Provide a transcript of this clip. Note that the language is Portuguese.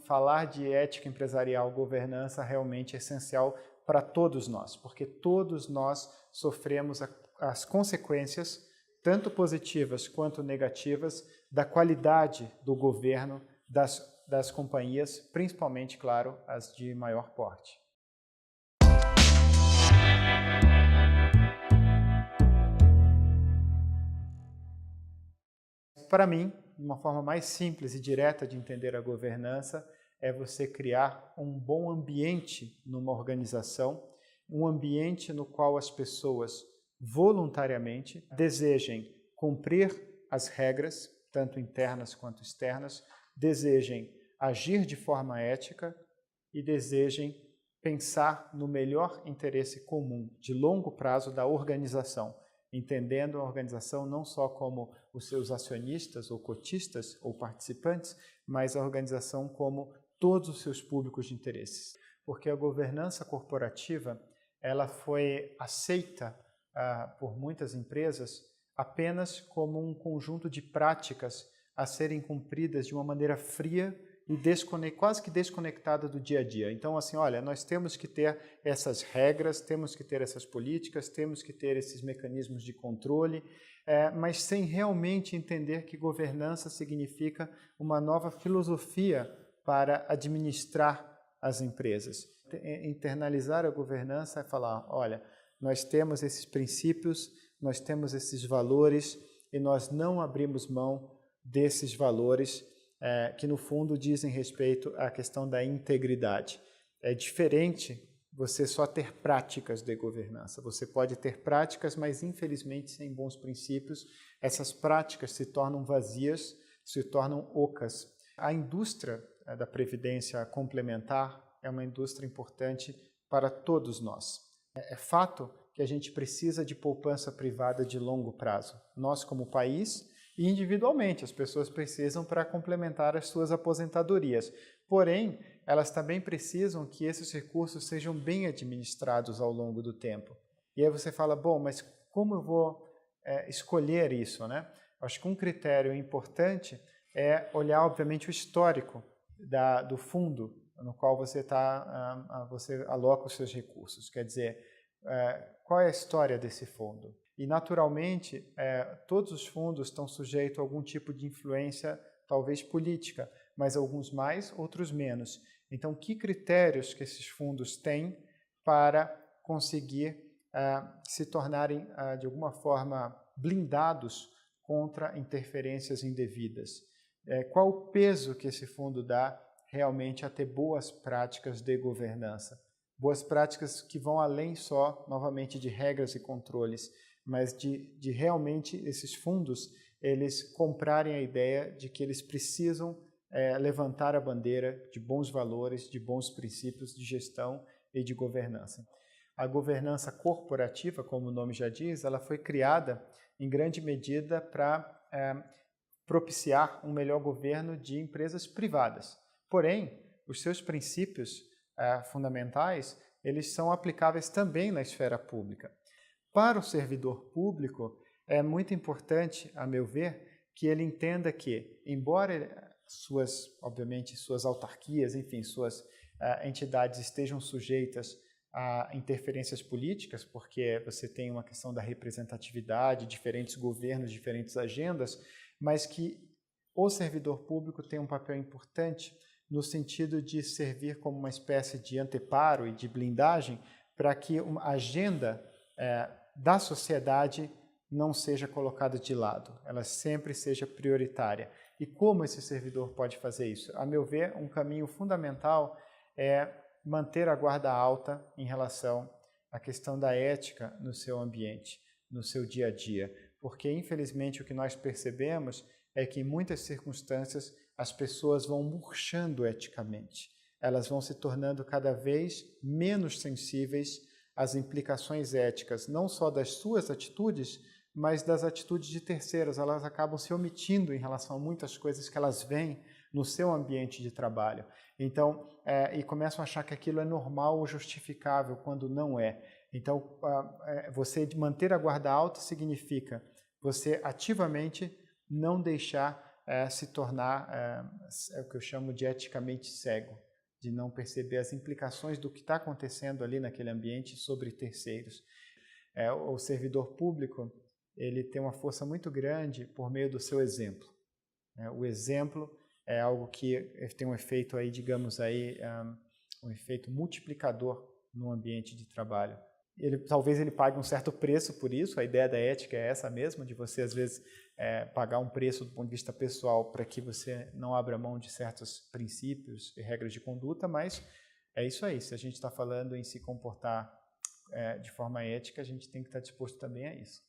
falar de ética empresarial, governança, realmente é essencial para todos nós, porque todos nós sofremos as consequências, tanto positivas quanto negativas, da qualidade do governo, das companhias, principalmente, claro, as de maior porte. Para mim, uma forma mais simples e direta de entender a governança é você criar um bom ambiente numa organização, um ambiente no qual as pessoas voluntariamente desejem cumprir as regras, tanto internas quanto externas, desejem agir de forma ética e desejem pensar no melhor interesse comum de longo prazo da organização, entendendo a organização não só como os seus acionistas ou cotistas ou participantes, mas a organização como todos os seus públicos de interesses. Porque a governança corporativa ela foi aceita por muitas empresas apenas como um conjunto de práticas a serem cumpridas de uma maneira fria e quase que desconectada do dia a dia. Então, assim, olha, nós temos que ter essas regras, temos que ter essas políticas, temos que ter esses mecanismos de controle, mas sem realmente entender que governança significa uma nova filosofia para administrar as empresas. Internalizar a governança é falar, olha, nós temos esses princípios, nós temos esses valores e nós não abrimos mão desses valores que no fundo dizem respeito à questão da integridade. É diferente você só ter práticas de governança. Você pode ter práticas, mas infelizmente sem bons princípios, essas práticas se tornam vazias, se tornam ocas. A indústria da previdência complementar é uma indústria importante para todos nós. É fato que a gente precisa de poupança privada de longo prazo. Nós como país e individualmente, as pessoas precisam para complementar as suas aposentadorias. Porém, elas também precisam que esses recursos sejam bem administrados ao longo do tempo. E aí você fala, bom, mas como eu vou escolher isso, né? Acho que um critério importante é olhar, obviamente, o histórico do fundo no qual você aloca os seus recursos. Quer dizer, qual é a história desse fundo? E, naturalmente, todos os fundos estão sujeitos a algum tipo de influência, talvez política, mas alguns mais, outros menos. Então, que critérios que esses fundos têm para conseguir se tornarem, de alguma forma, blindados contra interferências indevidas? Qual o peso que esse fundo dá realmente a ter boas práticas de governança? Boas práticas que vão além só, novamente, de regras e controles, mas de realmente esses fundos eles comprarem a ideia de que eles precisam levantar a bandeira de bons valores, de bons princípios de gestão e de governança. A governança corporativa, como o nome já diz, ela foi criada em grande medida para propiciar um melhor governo de empresas privadas. Porém, os seus princípios fundamentais, eles são aplicáveis também na esfera pública. Para o servidor público, é muito importante, a meu ver, que ele entenda que, embora obviamente, suas autarquias, enfim, suas entidades estejam sujeitas a interferências políticas, porque você tem uma questão da representatividade, diferentes governos, diferentes agendas, mas que o servidor público tem um papel importante no sentido de servir como uma espécie de anteparo e de blindagem para que a agenda da sociedade não seja colocada de lado, ela sempre seja prioritária. E como esse servidor pode fazer isso? A meu ver, um caminho fundamental é manter a guarda alta em relação à questão da ética no seu ambiente, no seu dia a dia. Porque, infelizmente, o que nós percebemos é que, em muitas circunstâncias, as pessoas vão murchando eticamente. Elas vão se tornando cada vez menos sensíveis às implicações éticas, não só das suas atitudes, mas das atitudes de terceiros. Elas acabam se omitindo em relação a muitas coisas que elas veem no seu ambiente de trabalho. Então, e começam a achar que aquilo é normal ou justificável, quando não é. Então, você manter a guarda alta significa você ativamente não deixar se tornar é o que eu chamo de eticamente cego, de não perceber as implicações do que está acontecendo ali naquele ambiente sobre terceiros. O servidor público, ele tem uma força muito grande por meio do seu exemplo. O exemplo é algo que tem um efeito aí, digamos aí, um efeito multiplicador no ambiente de trabalho. Talvez ele pague um certo preço por isso, a ideia da ética é essa mesmo, de você às vezes pagar um preço do ponto de vista pessoal para que você não abra mão de certos princípios e regras de conduta, mas é isso aí, se a gente está falando em se comportar de forma ética, a gente tem que estar disposto também a isso.